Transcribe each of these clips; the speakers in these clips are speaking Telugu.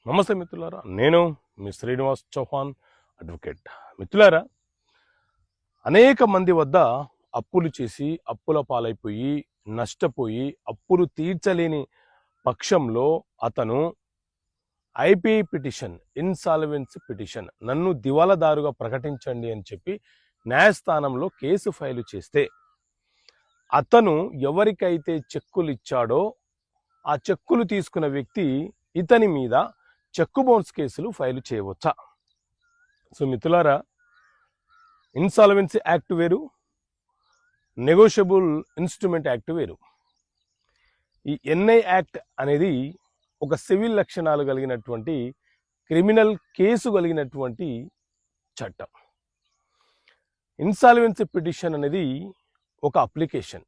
నమస్తే మిత్రులారా, నేను మీ శ్రీనివాస్ చౌహాన్ అడ్వకేట్. మిత్రులారా, అనేక మంది వద్ద అప్పులు చేసి అప్పుల పాలైపోయి నష్టపోయి అప్పులు తీర్చలేని పక్షంలో అతను ఐపీఐ పిటిషన్, ఇన్సాల్వెన్సీ పిటిషన్, నన్ను దివాలాదారుగా ప్రకటించండి అని చెప్పి న్యాయస్థానంలో కేసు ఫైలు చేస్తే అతను ఎవరికైతే చెక్కులు ఇచ్చాడో ఆ చెక్కులు తీసుకున్న వ్యక్తి ఇతని మీద చెక్కు బౌన్స్ కేసులు ఫైల్ చేయవచ్చా? సో మిత్రులారా, ఇన్సాల్వెన్సీ యాక్ట్ వేరు, నెగోషియబుల్ ఇన్స్ట్రుమెంట్ యాక్ట్ వేరు. ఈ ఎన్ఐ యాక్ట్ అనేది ఒక సివిల్ లక్షణాలు కలిగినటువంటి క్రిమినల్ కేసు కలిగినటువంటి చట్టం. ఇన్సాల్వెన్సీ పిటిషన్ అనేది ఒక అప్లికేషన్,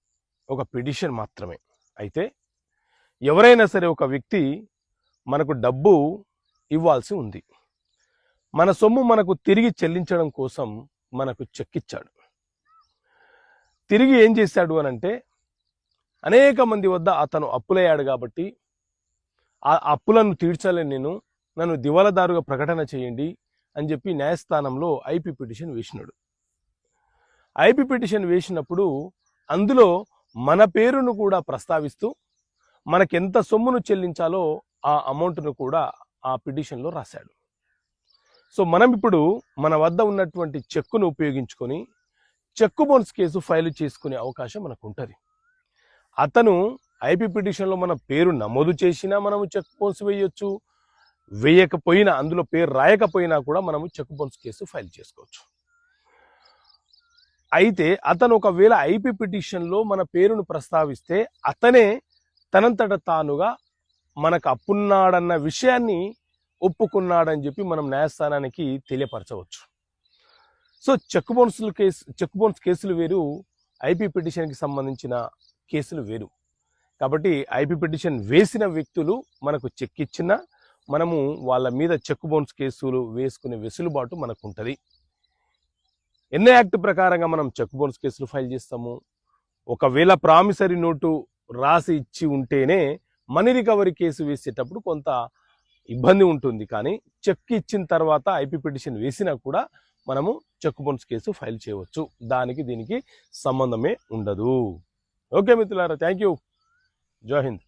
ఒక పిటిషన్ మాత్రమే. అయితే ఎవరైనా సరే ఒక వ్యక్తి మనకు డబ్బు ఇవ్వాల్సి ఉంది, మన సొమ్ము మనకు తిరిగి చెల్లించడం కోసం మనకు చెక్ ఇచ్చాడు. తిరిగి ఏం చేశాడు అనంటే, అనేక మంది వద్ద అతను అప్పులయ్యాడు కాబట్టి ఆ అప్పులను తీర్చలేను నేను, నన్ను దివాలాదారుగా ప్రకటన చేయండి అని చెప్పి న్యాయస్థానంలో ఐపీ పిటిషన్ వేసినాడు. ఐపీ పిటిషన్ వేసినప్పుడు అందులో మన పేరును కూడా ప్రస్తావిస్తూ మనకెంత సొమ్మును చెల్లించాలో ఆ అమౌంట్ను కూడా ఆ పిటిషన్లో రాశాడు. సో మనం ఇప్పుడు మన వద్ద ఉన్నటువంటి చెక్కును ఉపయోగించుకొని చెక్కు బౌన్స్ కేసు ఫైల్ చేసుకునే అవకాశం మనకు ఉంటుంది. అతను ఐపీ పిటిషన్లో మన పేరు నమోదు చేసినా మనము చెక్ బౌన్స్ వేయొచ్చు, వేయకపోయినా, అందులో పేరు రాయకపోయినా కూడా మనము చెక్ బౌన్స్ కేసు ఫైల్ చేసుకోవచ్చు. అయితే అతను ఒకవేళ ఐపీ పిటిషన్లో మన పేరును ప్రస్తావిస్తే అతనే తనంతట తానుగా మనకు అప్పున్నాడన్న విషయాన్ని ఒప్పుకున్నాడని చెప్పి మనం న్యాయస్థానానికి తెలియపరచవచ్చు. సో చెక్ బౌన్స్ కేసులు వేరు, ఐపీ పిటిషన్కి సంబంధించిన కేసులు వేరు. కాబట్టి ఐపీ పిటిషన్ వేసిన వ్యక్తులు మనకు చెక్ ఇచ్చినా మనము వాళ్ళ మీద చెక్ బౌన్స్ కేసులు వేసుకునే వెసులుబాటు మనకు ఉంటుంది. ఎన్ఐ యాక్ట్ ప్రకారంగా మనం చెక్ బౌన్స్ కేసులు ఫైల్ చేస్తాము. ఒకవేళ ప్రామిసరీ నోటు రాసి ఇచ్చి ఉంటేనే మనీ రికవరీ కేసు వేసేటప్పుడు కొంత ఇబ్బంది ఉంటుంది. కానీ చెక్ ఇచ్చిన తర్వాత ఐపీ పిటిషన్ వేసినా కూడా మనము చెక్ బౌన్స్ కేసు ఫైల్ చేయవచ్చు. దానికి దీనికి సంబంధమే ఉండదు. ఓకే మిత్రులారా, థ్యాంక్ యూ. జై హింద్.